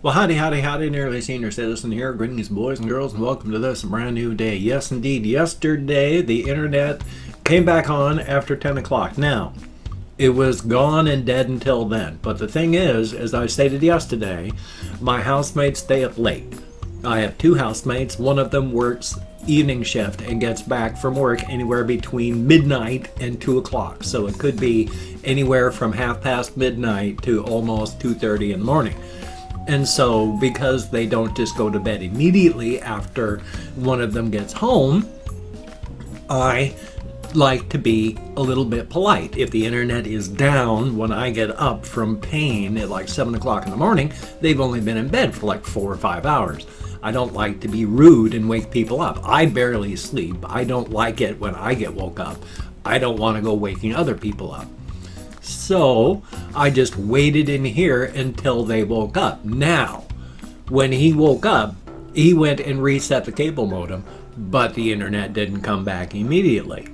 Well, howdy, howdy, howdy, nearly senior citizen here. Greetings, boys and girls, and welcome to this brand new day. Yes, indeed, yesterday the internet came back on after 10 o'clock. Now, it was gone and dead until then. But the thing is, as I stated yesterday, my housemates stay up late. I have two housemates. One of them works evening shift and gets back from work anywhere between midnight and 2 o'clock. So it could be anywhere from half past midnight to almost 2:30 in the morning. And so, because they don't just go to bed immediately after one of them gets home, I like to be a little bit polite. If the internet is down when I get up from pain at like 7 o'clock in the morning, they've only been in bed for like 4 or 5 hours. I don't like to be rude and wake people up. I barely sleep. I don't like it when I get woke up. I don't want to go waking other people up. So I just waited in here until they woke up. Now, when he woke up, he went and reset the cable modem, but the internet didn't come back immediately.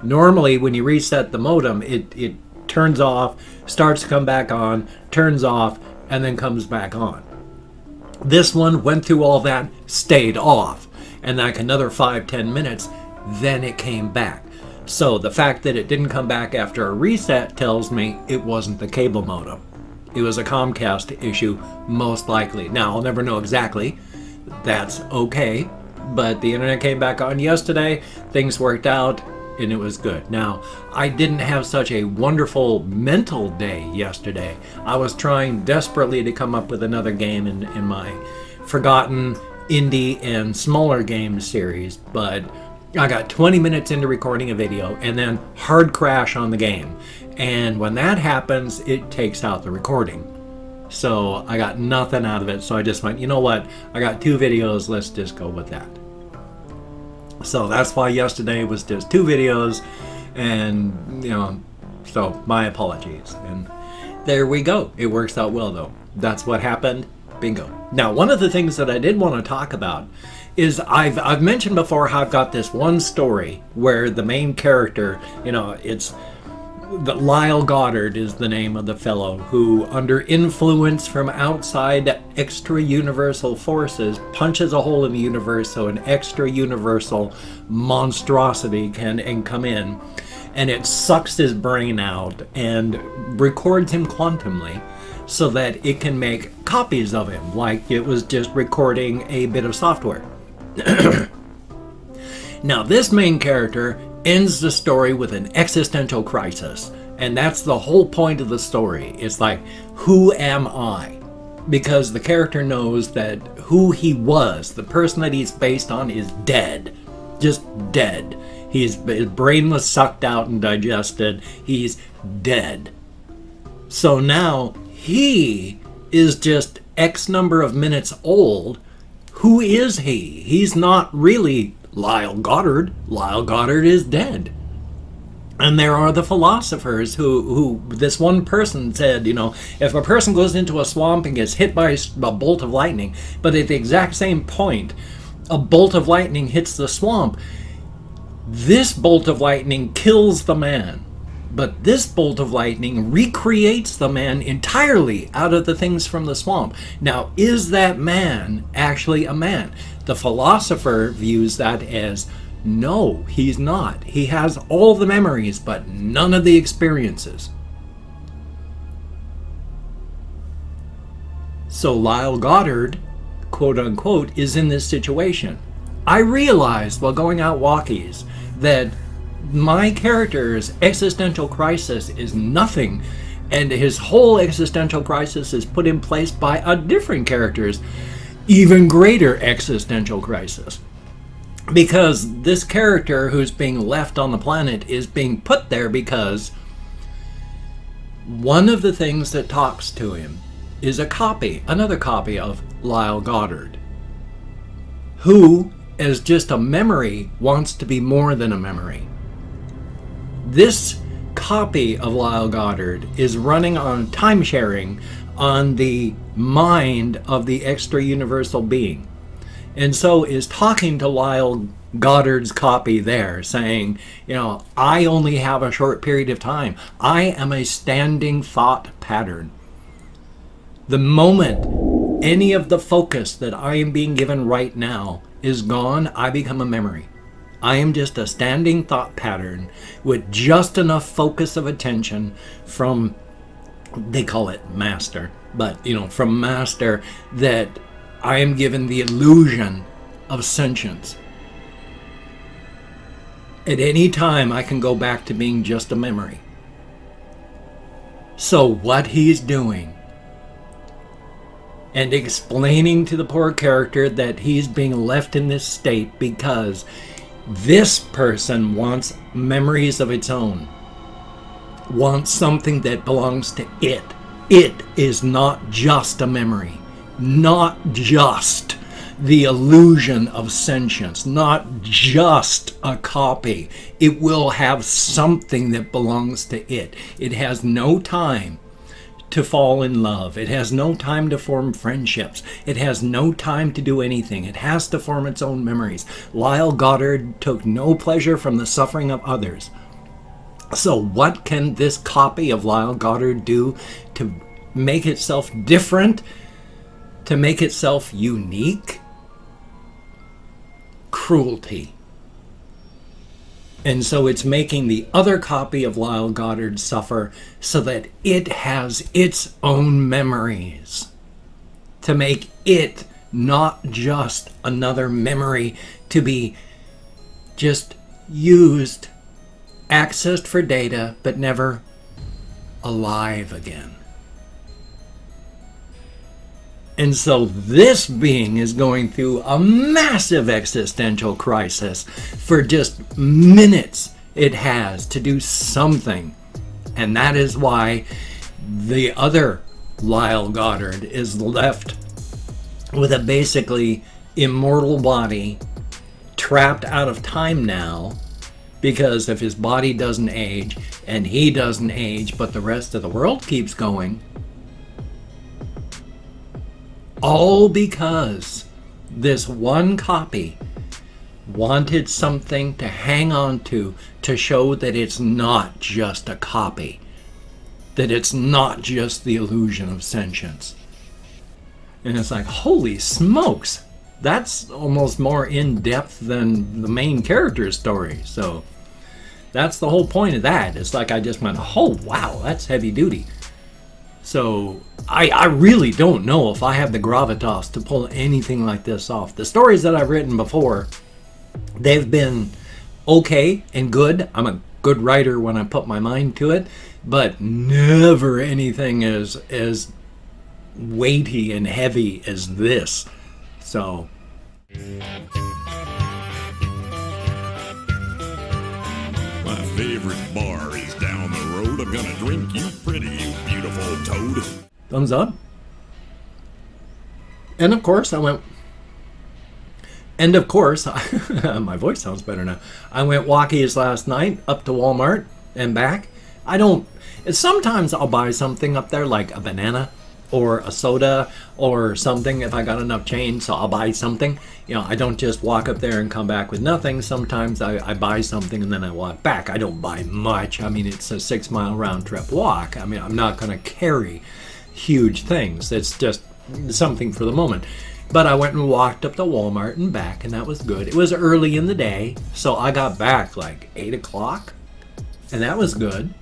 Normally, when you reset the modem, it turns off, starts to come back on, turns off, and then comes back on. This one went through all that, stayed off, and like another 5-10 minutes, then it came back. So the fact that it didn't come back after a reset tells me it wasn't the cable modem. It was a Comcast issue, most likely. Now, I'll never know exactly. That's okay. But the internet came back on yesterday. Things worked out, and it was good. Now, I didn't have such a wonderful mental day yesterday. I was trying desperately to come up with another game in my forgotten indie and smaller game series, but I got 20 minutes into recording a video and then hard crash on the game. And when that happens, it takes out the recording. So I got nothing out of it. So I just went, you know what? I got 2 videos. Let's just go with that. So that's why yesterday was just 2 videos. And, so my apologies. And there we go. It works out well, though. That's what happened. Bingo. Now, one of the things that I did want to talk about is I've mentioned before how I've got this one story where the main character, it's Lyle Goddard is the name of the fellow who, under influence from outside extra-universal forces, punches a hole in the universe so an extra-universal monstrosity can come in, and it sucks his brain out and records him quantumly so that it can make copies of him, like it was just recording a bit of software. Now, this main character ends the story with an existential crisis, and that's the whole point of the story. It's like, who am I? Because the character knows that who he was, the person that he's based on, is dead. Just dead. His brain was sucked out and digested. He's dead. So now he is just X number of minutes old. Who is he? He's not really Lyle Goddard. Lyle Goddard is dead. And there are the philosophers who this one person said, if a person goes into a swamp and gets hit by a bolt of lightning, but at the exact same point, a bolt of lightning hits the swamp, this bolt of lightning kills the man. But this bolt of lightning recreates the man entirely out of the things from the swamp. Now, is that man actually a man? The philosopher views that as, no, he's not. He has all the memories, but none of the experiences. So Lyle Goddard, quote unquote, is in this situation. I realized while going out walkies that my character's existential crisis is nothing, and his whole existential crisis is put in place by a different character's even greater existential crisis. Because this character who's being left on the planet is being put there because one of the things that talks to him is another copy of Lyle Goddard, who, as just a memory, wants to be more than a memory. This copy of Lyle Goddard is running on time sharing on the mind of the extra universal being, and so is talking to Lyle Goddard's copy there, saying, I only have a short period of time. I am a standing thought pattern. The moment any of the focus that I am being given right now is gone, I become a memory. I am just a standing thought pattern with just enough focus of attention from, they call it master, but from master, that I am given the illusion of sentience. At any time, I can go back to being just a memory. So what he's doing, and explaining to the poor character that he's being left in this state because this person wants memories of its own, wants something that belongs to it. It is not just a memory, not just the illusion of sentience, not just a copy. It will have something that belongs to it. It has no time to fall in love. It has no time to form friendships. It has no time to do anything. It has to form its own memories. Lyle Goddard took no pleasure from the suffering of others. So what can this copy of Lyle Goddard do to make itself different, to make itself unique? Cruelty. And so it's making the other copy of Lyle Goddard suffer so that it has its own memories. To make it not just another memory to be just used, accessed for data, but never alive again. And so this being is going through a massive existential crisis for just minutes it has to do something. And that is why the other Lyle Goddard is left with a basically immortal body, trapped out of time now, because if his body doesn't age and he doesn't age, but the rest of the world keeps going, all because this one copy wanted something to hang on to show that it's not just a copy, that it's not just the illusion of sentience. And it's like, holy smokes, that's almost more in-depth than the main character's story. So that's the whole point of that. It's like I just went, oh wow, that's heavy duty. So I really don't know if I have the gravitas to pull anything like this off. The stories that I've written before, they've been okay and good. I'm a good writer when I put my mind to it, but never anything as weighty and heavy as this. So my favorite bar is down the road. I'm gonna drink you pretty, you beautiful toad. Thumbs up. And of course I went, my voice sounds better now. I went walkies last night up to Walmart and back. Sometimes I'll buy something up there like a banana or a soda or something if I got enough change, so I'll buy something. I don't just walk up there and come back with nothing. Sometimes I buy something and then I walk back. I don't buy much. It's a 6-mile round trip walk. I'm not going to carry huge things. It's just something for the moment. But I went and walked up to Walmart and back, and that was good. It was early in the day, so I got back like 8 o'clock, and that was good.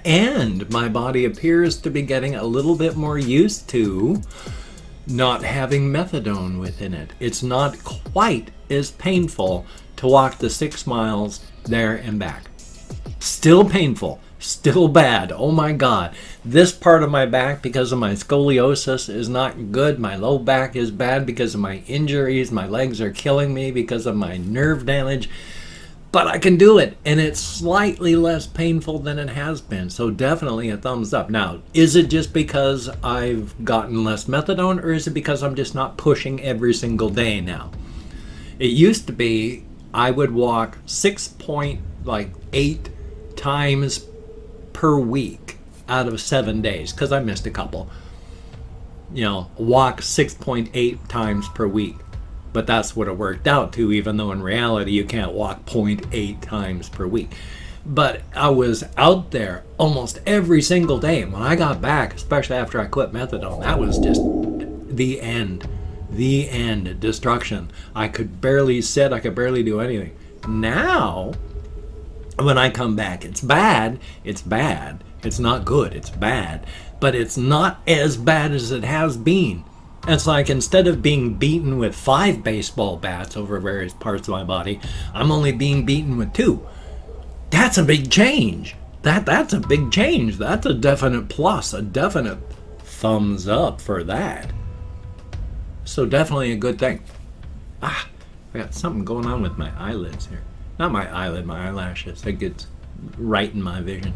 And my body appears to be getting a little bit more used to not having methadone within it. It's not quite as painful to walk the 6 miles there and back. Still painful, still bad. Oh my God. This part of my back, because of my scoliosis, is not good. My low back is bad because of my injuries. My legs are killing me because of my nerve damage. But I can do it, and it's slightly less painful than it has been. So definitely a thumbs up. Now, is it just because I've gotten less methadone, or is it because I'm just not pushing every single day now? It used to be I would walk 6.8 times per week out of 7 days, because I missed a couple. Walk 6.8 times per week. But that's what it worked out to, even though in reality you can't walk 0.8 times per week. But I was out there almost every single day. And when I got back, especially after I quit methadone, that was just the end. The end. Destruction. I could barely sit. I could barely do anything. Now, when I come back, it's bad. It's bad. It's not good. It's bad. But it's not as bad as it has been. It's like instead of being beaten with 5 baseball bats over various parts of my body, I'm only being beaten with 2. That's a big change. That's a big change. That's a definite plus, a definite thumbs up for that. So definitely a good thing. I got something going on with my eyelids here. Not my eyelid, my eyelashes. It gets right in my vision.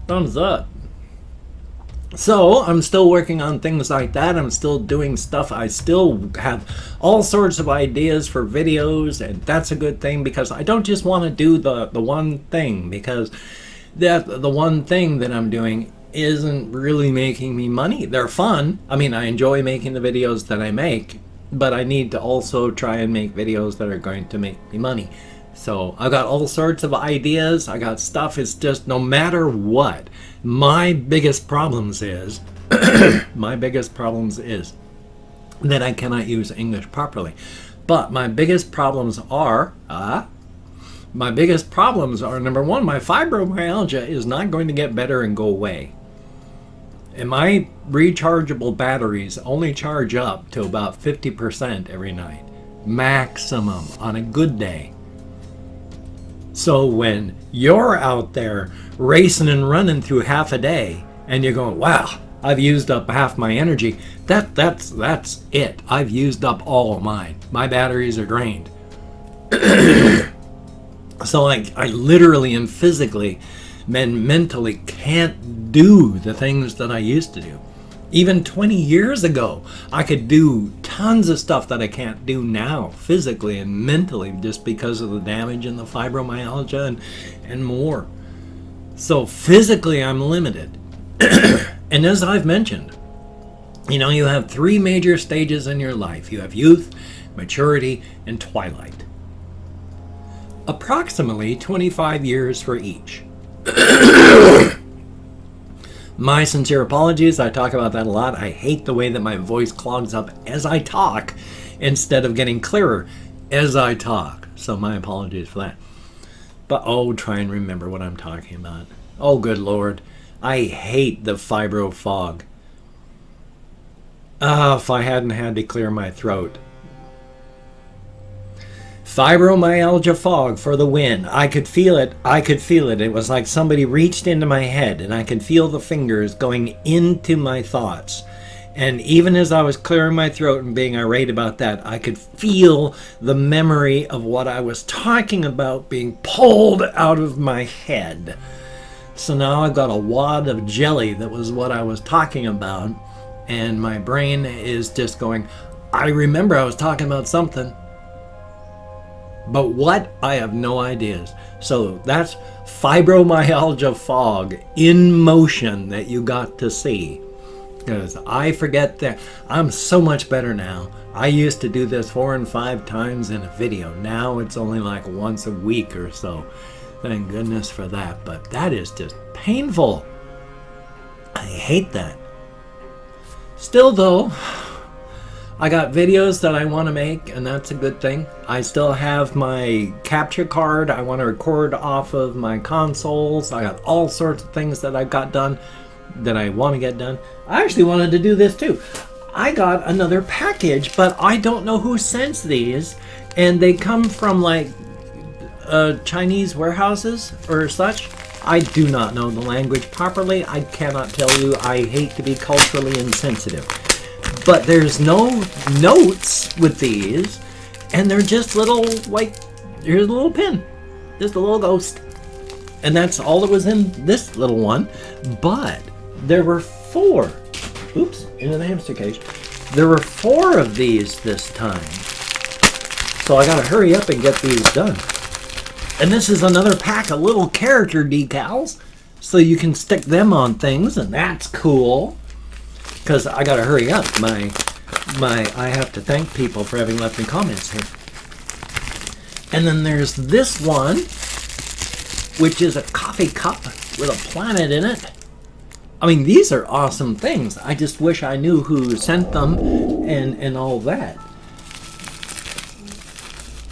Thumbs up. So I'm still working on things like that. I'm still doing stuff. I still have all sorts of ideas for videos, and that's a good thing because I don't just want to do the one thing, because the one thing that I'm doing isn't really making me money. They're fun. I mean, I enjoy making the videos that I make, but I need to also try and make videos that are going to make me money. So I've got all sorts of ideas. I got stuff. It's just no matter what. My biggest problems is that I cannot use English properly. But my biggest problems are number one, my fibromyalgia is not going to get better and go away. And my rechargeable batteries only charge up to about 50% every night. Maximum on a good day. So when you're out there racing and running through half a day and you're going, wow, I've used up half my energy, that's it. I've used up all of mine. My batteries are drained. So I literally and physically and mentally can't do the things that I used to do. Even 20 years ago, I could do tons of stuff that I can't do now, physically and mentally, just because of the damage and the fibromyalgia and more. So physically, I'm limited. And as I've mentioned, you have 3 major stages in your life. You have youth, maturity, and twilight. Approximately 25 years for each. My sincere apologies. I talk about that a lot. I hate the way that my voice clogs up as I talk instead of getting clearer as I talk. So my apologies for that. But try and remember what I'm talking about. Oh, good Lord. I hate the fibro fog. If I hadn't had to clear my throat. Fibromyalgia fog for the win. I could feel it. It was like somebody reached into my head and I could feel the fingers going into my thoughts. And even as I was clearing my throat and being irate about that, I could feel the memory of what I was talking about being pulled out of my head. So now I've got a wad of jelly that was what I was talking about. And my brain is just going, I remember I was talking about something. But what? I have no ideas. So that's fibromyalgia fog in motion that you got to see. Because I forget that. I'm so much better now. I used to do this 4 and 5 times in a video. Now it's only like once a week or so. Thank goodness for that. But that is just painful. I hate that. Still though, I got videos that I want to make, and that's a good thing. I still have my capture card. I want to record off of my consoles. I got all sorts of things that I've got done that I want to get done. I actually wanted to do this too. I got another package, but I don't know who sends these, and they come from like Chinese warehouses or such. I do not know the language properly. I cannot tell you. I hate to be culturally insensitive. But there's no notes with these, and they're just little, like, here's a little pin, just a little ghost. And that's all that was in this little one. But there were 4, oops, into the hamster cage. There were 4 of these this time. So I gotta hurry up and get these done. And this is another pack of little character decals, so you can stick them on things, and that's cool. Because I gotta hurry up. I have to thank people for having left me comments here. And then there's this one. which is a coffee cup with a planet in it. I mean, these are awesome things. I just wish I knew who sent them and all that.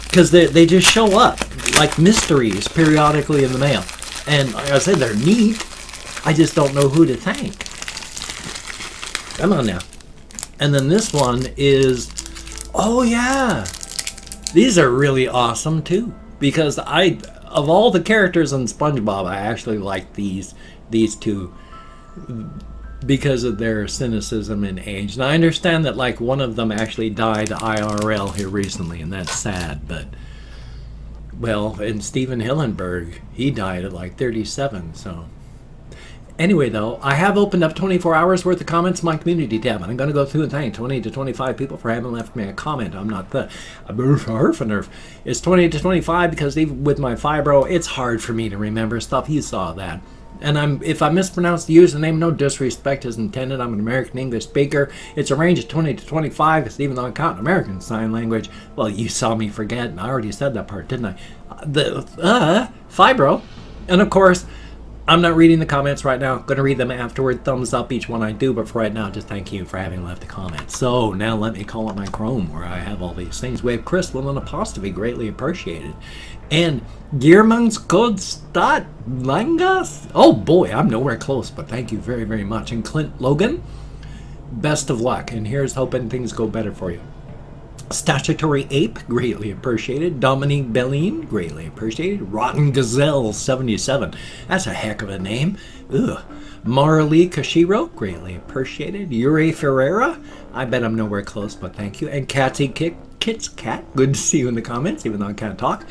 Because they just show up like mysteries periodically in the mail. And like I said, they're neat. I just don't know who to thank. Come on now. And then this one is, oh yeah, these are really awesome too. Because of all the characters in SpongeBob, I actually like these two because of their cynicism and age. And I understand that like one of them actually died IRL here recently, and that's sad. But well, and Steven Hillenburg, he died at like 37. So anyway, though, I have opened up 24 hours worth of comments in my community tab, and I'm going to go through and thank 20 to 25 people for having left me a comment. I'm not the nerf. It's 20 to 25 because even with my fibro, it's hard for me to remember stuff. You saw that. And if I mispronounce the username, no disrespect is intended. I'm an American English speaker. It's a range of 20 to 25, because even though I count American Sign Language, well, you saw me forget, and I already said that part, didn't I? Fibro. And of course, I'm not reading the comments right now. I'm going to read them afterward. Thumbs up each one I do, but for right now, just thank you for having left a comment. So now let me call up my Chrome where I have all these things. We have Chris with an apostrophe, greatly appreciated. And Gearmanskodstad Langas. Oh boy, I'm nowhere close, but thank you very, very much. And Clint Logan, best of luck. And here's hoping things go better for you. Statutory Ape, greatly appreciated. Dominique Belline, greatly appreciated. Rotten Gazelle 77, that's a heck of a name. Ugh. Marley Kashiro, greatly appreciated. Yuri Ferreira, I bet I'm nowhere close, but thank you. And Kit's Cat, good to see you in the comments, even though I can't talk.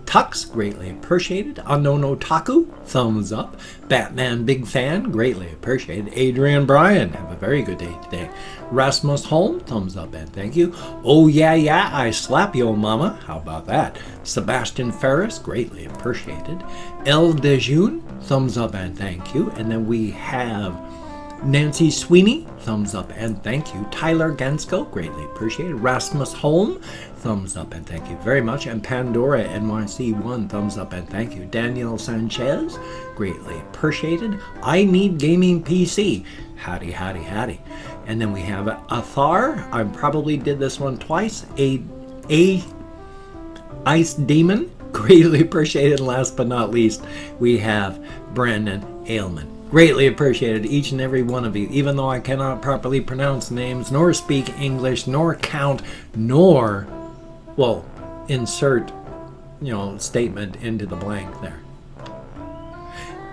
Tux, greatly appreciated. Unknown Otaku, thumbs up. Batman Big Fan, greatly appreciated. Adrian Bryan, have a very good day today. Rasmus Holm, thumbs up and thank you. Oh yeah, I slap you, mama. How about that? Sebastian Ferris, greatly appreciated. El Dejoun, thumbs up and thank you. And then we have Nancy Sweeney, thumbs up and thank you. Tyler Gansko, greatly appreciated. Rasmus Holm, thumbs up and thank you very much. And Pandora NYC1, thumbs up and thank you. Daniel Sanchez, greatly appreciated. I Need Gaming PC, howdy, howdy, howdy. And then we have Athar, I probably did this one twice. A Ice Demon, greatly appreciated. And last but not least, we have Brandon Ailman. Greatly appreciated, each and every one of you, even though I cannot properly pronounce names, nor speak English, nor count, nor, well, insert, statement into the blank there.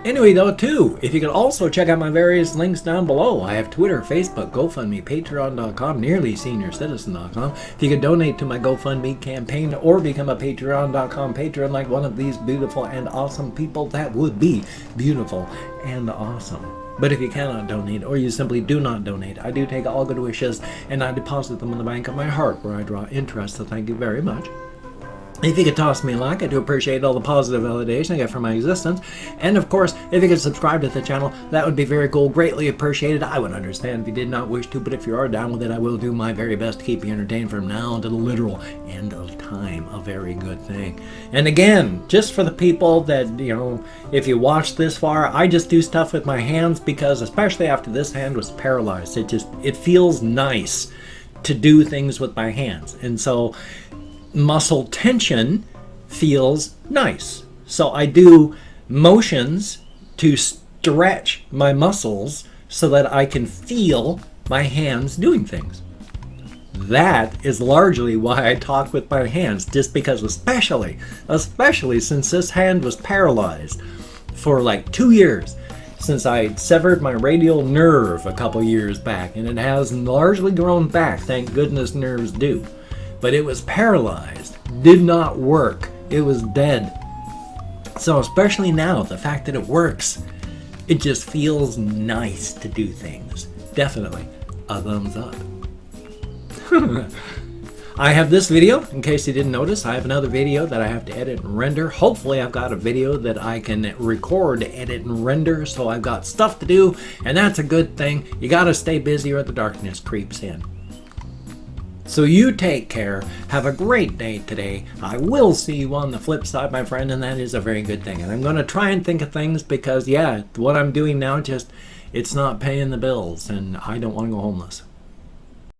Anyway, though, too, if you could also check out my various links down below. I have Twitter, Facebook, GoFundMe, Patreon.com, NearlySeniorCitizen.com. If you could donate to my GoFundMe campaign or become a Patreon.com patron like one of these beautiful and awesome people, that would be beautiful and awesome. But if you cannot donate, or you simply do not donate, I do take all good wishes and I deposit them in the bank of my heart where I draw interest, so thank you very much. If you could toss me a like, I do appreciate all the positive validation I get from my existence. And of course, if you could subscribe to the channel, that would be very cool, greatly appreciated. I would understand if you did not wish to, but if you are down with it, I will do my very best to keep you entertained from now to the literal end of time. A very good thing. And again, just for the people that, if you watch this far, I just do stuff with my hands because, especially after this hand was paralyzed, it feels nice to do things with my hands. And so muscle tension feels nice. So I do motions to stretch my muscles so that I can feel my hands doing things. That is largely why I talk with my hands, just because especially since this hand was paralyzed for like 2 years, since I severed my radial nerve a couple years back, and it has largely grown back, thank goodness nerves do. But it was paralyzed, did not work, it was dead. So especially now, the fact that it works, it just feels nice to do things. Definitely a thumbs up. I have this video, in case you didn't notice. I have another video that I have to edit and render. Hopefully I've got a video that I can record, edit, and render, so I've got stuff to do, and that's a good thing. You gotta stay busy or the darkness creeps in. So you take care. Have a great day today. I will see you on the flip side, my friend, and that is a very good thing. And I'm going to try and think of things because, yeah, what I'm doing now just, it's not paying the bills, and I don't want to go homeless.